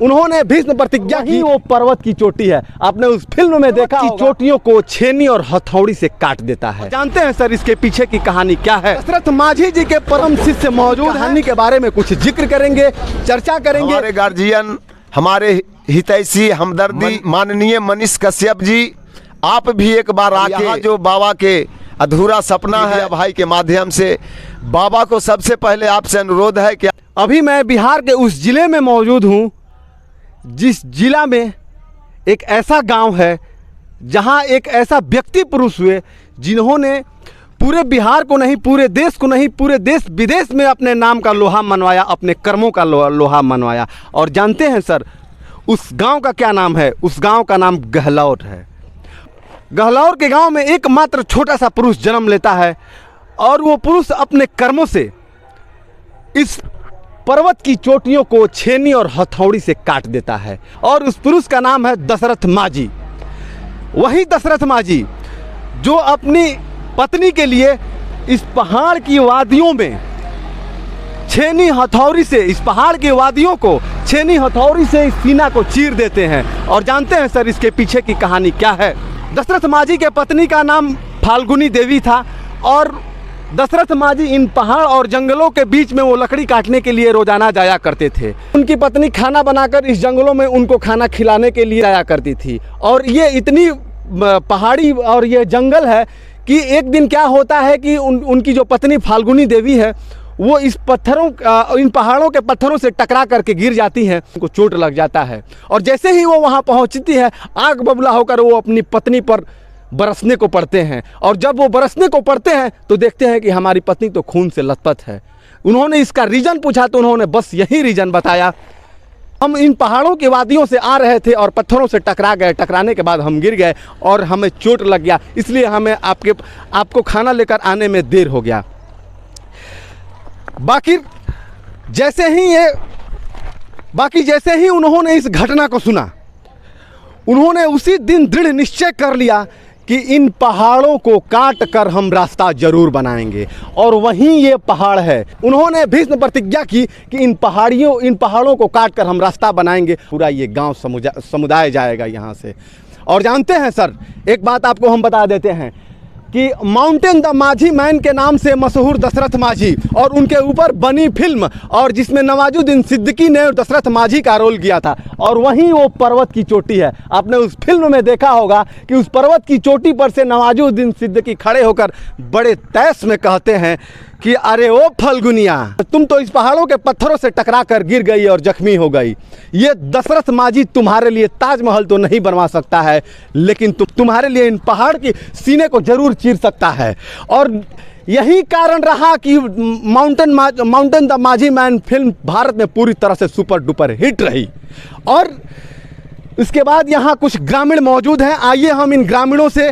उन्होंने भीष्म प्रतिज्ञा की। वो पर्वत की चोटी है, आपने उस फिल्म में देखा कि चोटियों को छेनी और हथौड़ी से काट देता है। जानते हैं सर इसके पीछे की कहानी क्या है? दशरथ माझी जी के परम शिष्य मौजूद, कहानी के बारे में कुछ जिक्र करेंगे, चर्चा करेंगे। हमारे गार्जियन, हमारे हितैषी हमदर्दी माननीय मनीष कश्यप जी, आप भी एक बार आके जो बाबा के अधूरा सपना है भाई के माध्यम से, बाबा को सबसे पहले आपसे अनुरोध है कि अभी मैं बिहार के उस जिले में मौजूद हूँ जिस जिला में एक ऐसा गांव है जहां एक ऐसा व्यक्ति पुरुष हुए जिन्होंने पूरे बिहार को नहीं, पूरे देश को नहीं, पूरे देश विदेश में अपने नाम का लोहा मनवाया, अपने कर्मों का लोहा मनवाया। और जानते हैं सर उस गांव का क्या नाम है? उस गांव का नाम गहलौर है। गहलौर के गांव में एकमात्र छोटा सा पुरुष जन्म लेता है और वो पुरुष अपने कर्मों से इस पर्वत की चोटियों को छेनी और हथौड़ी से काट देता है। और उस पुरुष का नाम है दशरथ माझी। वही दशरथ माझी जो अपनी पत्नी के लिए इस पहाड़ की वादियों में छेनी हथौड़ी से, इस पहाड़ की वादियों को छेनी हथौड़ी से इस सीना को चीर देते हैं। और जानते हैं सर इसके पीछे की कहानी क्या है? दशरथ माझी के पत्नी का नाम फाल्गुनी देवी था और दशरथ माझी इन पहाड़ और जंगलों के बीच में वो लकड़ी काटने के लिए रोजाना जाया करते थे। उनकी पत्नी खाना बनाकर इस जंगलों में उनको खाना खिलाने के लिए जाया करती थी। और ये इतनी पहाड़ी और ये जंगल है कि एक दिन क्या होता है कि उनकी जो पत्नी फाल्गुनी देवी है वो इस इन पहाड़ों के पत्थरों से टकरा करके गिर जाती हैं, उनको चोट लग जाता है। और जैसे ही वो वहाँ पहुँचती है आग बबूला होकर वो अपनी पत्नी पर बरसने को पड़ते हैं। और जब वो बरसने को पड़ते हैं तो देखते हैं कि हमारी पत्नी तो खून से लथपथ है। उन्होंने इसका रीज़न पूछा तो उन्होंने बस यही रीज़न बताया, हम इन पहाड़ों की वादियों से आ रहे थे और पत्थरों से टकरा गए, टकराने के बाद हम गिर गए और हमें चोट लग गया, इसलिए हमें आपको खाना लेकर आने में देर हो गया। बाकी जैसे ही उन्होंने इस घटना को सुना, उन्होंने उसी दिन दृढ़ निश्चय कर लिया कि इन पहाड़ों को काट कर हम रास्ता जरूर बनाएंगे। और वहीं ये पहाड़ है। उन्होंने भीष्म प्रतिज्ञा की कि इन पहाड़ों को काट कर हम रास्ता बनाएंगे, पूरा ये गांव समुदाय जाएगा यहाँ से। और जानते हैं सर एक बात आपको हम बता देते हैं कि माउंटेन द माझी मैन के नाम से मशहूर दशरथ माझी और उनके ऊपर बनी फिल्म और जिसमें नवाजुद्दीन सिद्दीकी ने दशरथ माझी का रोल किया था, और वहीं वो पर्वत की चोटी है। आपने उस फिल्म में देखा होगा कि उस पर्वत की चोटी पर से नवाजुद्दीन सिद्दीकी खड़े होकर बड़े तैश में कहते हैं कि अरे ओ फल्गुनिया, तुम तो इस पहाड़ों के पत्थरों से टकरा कर गिर गई और जख्मी हो गई। ये दशरथ माझी तुम्हारे लिए ताजमहल तो नहीं बनवा सकता है, लेकिन तुम्हारे लिए इन पहाड़ की सीने को जरूर चीर सकता है। और यही कारण रहा कि माउंटेन द माझी मैन फिल्म भारत में पूरी तरह से सुपर डुपर हिट रही। और इसके बाद यहाँ कुछ ग्रामीण मौजूद हैं, आइए हम इन ग्रामीणों से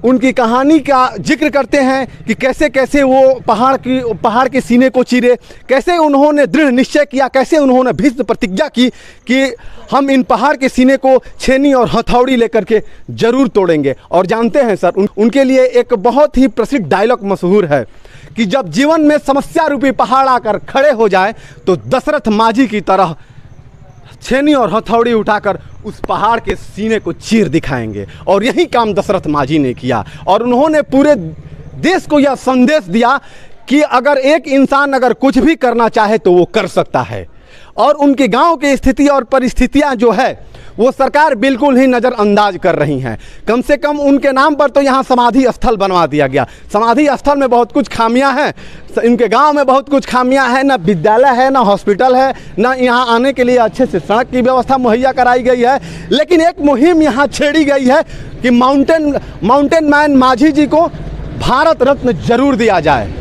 उनकी कहानी का जिक्र करते हैं कि कैसे कैसे वो पहाड़ के सीने को चीरे, कैसे उन्होंने दृढ़ निश्चय किया, कैसे उन्होंने भीष्म प्रतिज्ञा की कि हम इन पहाड़ के सीने को छेनी और हथौड़ी लेकर के जरूर तोड़ेंगे। और जानते हैं सर उनके लिए एक बहुत ही प्रसिद्ध डायलॉग मशहूर है कि जब जीवन में समस्या रूपी पहाड़ आकर खड़े हो जाए तो दशरथ माझी की तरह छेनी और हथौड़ी उठाकर उस पहाड़ के सीने को चीर दिखाएंगे। और यही काम दशरथ माझी ने किया और उन्होंने पूरे देश को यह संदेश दिया कि अगर एक इंसान अगर कुछ भी करना चाहे तो वो कर सकता है। और उनके गांव की स्थिति और परिस्थितियां जो है वो सरकार बिल्कुल ही नज़रअंदाज कर रही हैं। कम से कम उनके नाम पर तो यहाँ समाधि स्थल बनवा दिया गया। समाधि स्थल में बहुत कुछ खामियां हैं, इनके गांव में बहुत कुछ खामियां हैं, ना विद्यालय है, ना हॉस्पिटल है, ना यहाँ आने के लिए अच्छे से सड़क की व्यवस्था मुहैया कराई गई है। लेकिन एक मुहिम यहाँ छेड़ी गई है कि माउंटेन मैन माझी जी को भारत रत्न जरूर दिया जाए।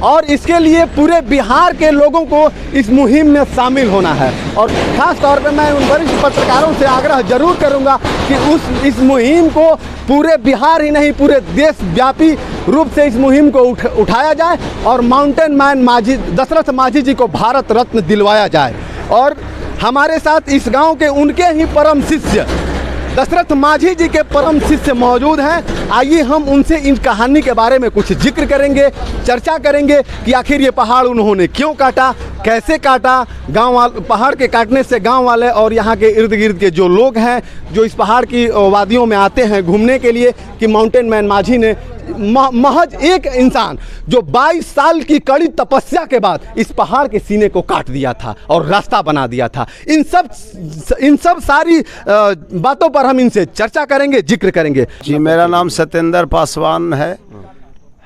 और इसके लिए पूरे बिहार के लोगों को इस मुहिम में शामिल होना है। और ख़ास तौर पे मैं उन वरिष्ठ पत्रकारों से आग्रह जरूर करूंगा कि इस मुहिम को पूरे बिहार ही नहीं पूरे देशव्यापी रूप से इस मुहिम को उठाया जाए और माउंटेन मैन माझी दशरथ माझी जी को भारत रत्न दिलवाया जाए। और हमारे साथ इस गाँव के उनके ही परम शिष्य दशरथ माझी जी के परम शिष्य मौजूद हैं। आइए हम उनसे इन कहानी के बारे में कुछ जिक्र करेंगे, चर्चा करेंगे कि आखिर ये पहाड़ उन्होंने क्यों काटा, कैसे काटा, गांव वाले पहाड़ के काटने से गांव वाले और यहाँ के इर्द गिर्द के जो लोग हैं जो इस पहाड़ की वादियों में आते हैं घूमने के लिए, कि माउंटेन मैन माझी ने महज एक इंसान जो 22 साल की कड़ी तपस्या के बाद इस पहाड़ के सीने को काट दिया था और रास्ता बना दिया था। इन सब सारी बातों पर हम इनसे चर्चा करेंगे, जिक्र करेंगे। जी, मेरा नाम सत्येंद्र पासवान है।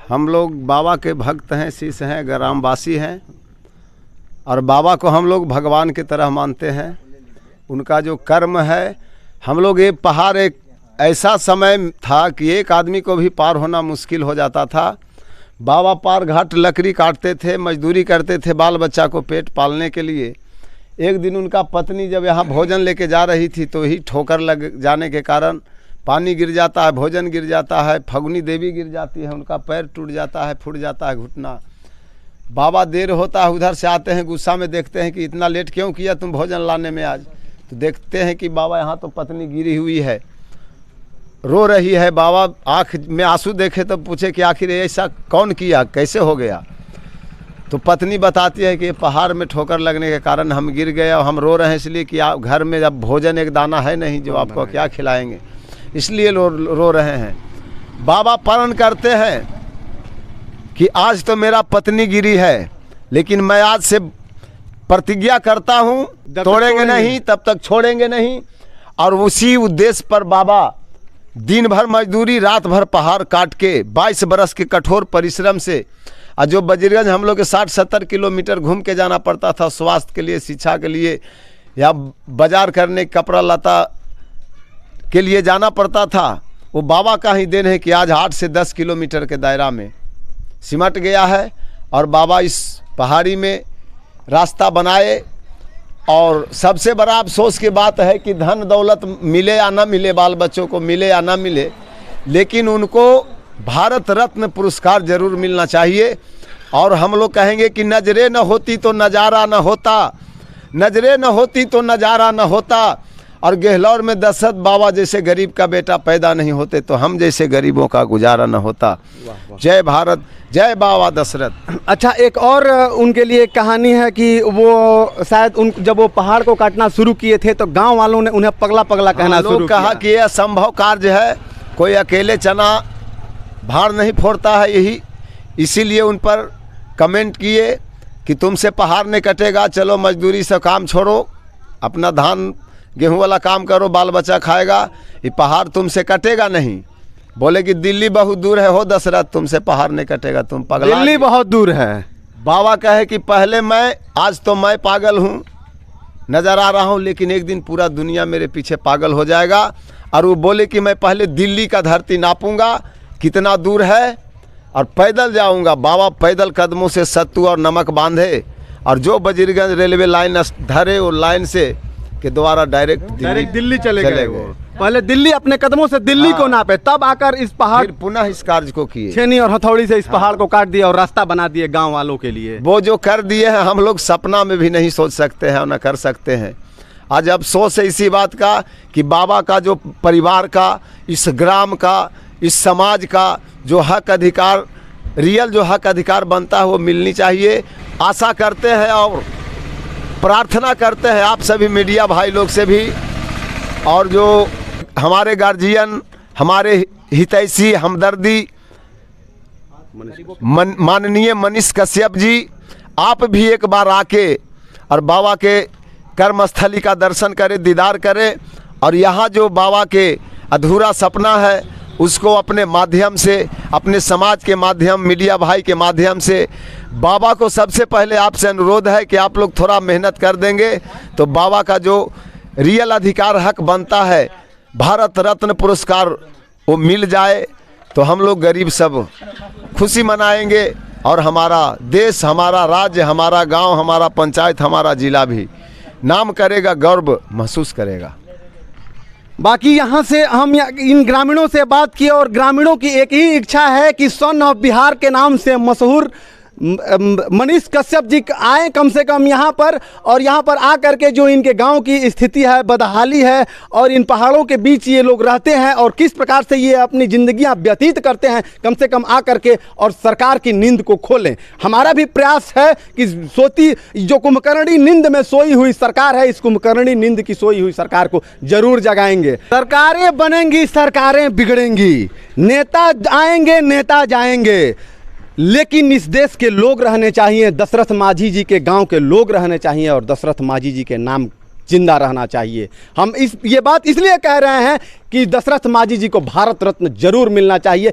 हम लोग बाबा के भक्त हैं, शिष्य हैं, ग्रामवासी हैं और बाबा को हम लोग भगवान की तरह मानते हैं। उनका जो कर्म है, हम लोग ये पहाड़ एक ऐसा समय था कि एक आदमी को भी पार होना मुश्किल हो जाता था। बाबा पार घाट लकड़ी काटते थे, मजदूरी करते थे बाल बच्चा को पेट पालने के लिए। एक दिन उनका पत्नी जब यहाँ भोजन लेके जा रही थी तो ही ठोकर लग जाने के कारण पानी गिर जाता है, भोजन गिर जाता है, फगुनी देवी गिर जाती है, उनका पैर टूट जाता है, फूट जाता है घुटना। बाबा देर होता है, उधर से आते हैं, गुस्सा में देखते हैं कि इतना लेट क्यों किया तुम भोजन लाने में आज। तो देखते हैं कि बाबा यहाँ तो पत्नी गिरी हुई है, रो रही है। बाबा आँख में आंसू देखे तो पूछे कि आखिर ऐसा कौन किया, कैसे हो गया। तो पत्नी बताती है कि ये पहाड़ में ठोकर लगने के कारण हम गिर गए और हम रो रहे हैं इसलिए कि आप घर में अब भोजन एक दाना है नहीं जो आपको क्या खिलाएंगे, इसलिए रो रहे हैं। बाबा प्रण करते हैं कि आज तो मेरा पत्नी गिरी है, लेकिन मैं आज से प्रतिज्ञा करता हूँ तोड़ेंगे नहीं, तब तक छोड़ेंगे नहीं। और उसी उद्देश्य पर बाबा दिन भर मजदूरी, रात भर पहाड़ काट के 22 बरस के कठोर परिश्रम से, और जो बजरगंज हम लोग के 60-70 किलोमीटर घूम के जाना पड़ता था स्वास्थ्य के लिए, शिक्षा के लिए या बाजार करने, कपड़ा लता के लिए जाना पड़ता था, वो बाबा का ही देन है कि आज 8 से 10 किलोमीटर के दायरा में सिमट गया है। और बाबा इस पहाड़ी में रास्ता बनाए। और सबसे बड़ा अफसोस की बात है कि धन दौलत मिले या ना मिले, बाल बच्चों को मिले या ना मिले, लेकिन उनको भारत रत्न पुरस्कार जरूर मिलना चाहिए। और हम लोग कहेंगे कि नजरें न होती तो नज़ारा न होता, नजरें न होती तो नज़ारा न होता। और गहलौर में दशरथ बाबा जैसे गरीब का बेटा पैदा नहीं होते तो हम जैसे गरीबों का गुजारा न होता। जय भारत, जय बाबा दशरथ। अच्छा, एक और उनके लिए कहानी है कि वो शायद जब वो पहाड़ को काटना शुरू किए थे तो गांव वालों ने उन्हें पगला पगला कहना शुरू किया। कहा कि यह असंभव कार्य है, कोई अकेले चना भाड़ नहीं फोड़ता है, यही इसीलिए उन पर कमेंट किए कि तुमसे पहाड़ नहीं कटेगा, चलो मजदूरी से काम छोड़ो, अपना धान गेहूं वाला काम करो, बाल बच्चा खाएगा, ये पहाड़ तुमसे कटेगा नहीं। बोले कि दिल्ली बहुत दूर है हो दशरथ, तुमसे पहाड़ नहीं कटेगा, तुम पागल, दिल्ली बहुत दूर है। बाबा कहे कि पहले मैं, आज तो मैं पागल हूँ, नज़र आ रहा हूँ, लेकिन एक दिन पूरा दुनिया मेरे पीछे पागल हो जाएगा। और वो बोले कि मैं पहले दिल्ली का धरती नापूंगा कितना दूर है और पैदल जाऊंगा। बाबा पैदल कदमों से सत्तू और नमक बांधे और जो बजरगंज रेलवे लाइन धरे, वो लाइन से के द्वारा डायरेक्ट दिल्ली चले गए। पहले दिल्ली अपने कदमों से दिल्ली को नापे, तब आकर इस पहाड़, फिर पुनः इस कार्य को किए, छेनी और हथौड़ी से इस पहाड़ को काट दिया और रास्ता बना दिए गांव वालों के लिए। वो जो कर दिए हैं हम लोग सपना में भी नहीं सोच सकते हैं और न कर सकते हैं। आज अफसोस है इसी बात का कि बाबा का जो परिवार का, इस ग्राम का, इस समाज का जो हक अधिकार, रियल जो हक अधिकार बनता है वो मिलनी चाहिए। आशा करते हैं और प्रार्थना करते हैं आप सभी मीडिया भाई लोग से भी, और जो हमारे गार्जियन, हमारे हितैषी, हमदर्दी माननीय मनीष कश्यप जी, आप भी एक बार आके और बाबा के कर्मस्थली का दर्शन करें, दीदार करें। और यहाँ जो बाबा के अधूरा सपना है उसको अपने माध्यम से, अपने समाज के माध्यम, मीडिया भाई के माध्यम से, बाबा को सबसे पहले आपसे अनुरोध है कि आप लोग थोड़ा मेहनत कर देंगे तो बाबा का जो रियल अधिकार हक बनता है, भारत रत्न पुरस्कार, वो मिल जाए तो हम लोग गरीब सब खुशी मनाएंगे और हमारा देश, हमारा राज्य, हमारा गांव, हमारा पंचायत, हमारा जिला भी नाम करेगा, गर्व महसूस करेगा। बाकी यहाँ से हम इन ग्रामीणों से बात किए और ग्रामीणों की एक ही इच्छा है कि सन ऑफ बिहार के नाम से मशहूर मनीष कश्यप जी आए कम से कम यहाँ पर, और यहाँ पर आ करके जो इनके गांव की स्थिति है, बदहाली है, और इन पहाड़ों के बीच ये लोग रहते हैं और किस प्रकार से ये अपनी ज़िंदगियाँ व्यतीत करते हैं, कम से कम आ करके और सरकार की नींद को खोलें। हमारा भी प्रयास है कि सोती जो कुंभकर्णी नींद में सोई हुई सरकार है, इस कुंभकर्णी नींद की सोई हुई सरकार को जरूर जगाएंगे। सरकारें बनेंगी, सरकारें बिगड़ेंगी, नेता आएंगे, नेता जाएंगे, लेकिन इस देश के लोग रहने चाहिए। दशरथ माझी जी के गांव के लोग रहने चाहिए और दशरथ माझी जी के नाम जिंदा रहना चाहिए। हम ये बात इसलिए कह रहे हैं कि दशरथ माझी जी को भारत रत्न जरूर मिलना चाहिए।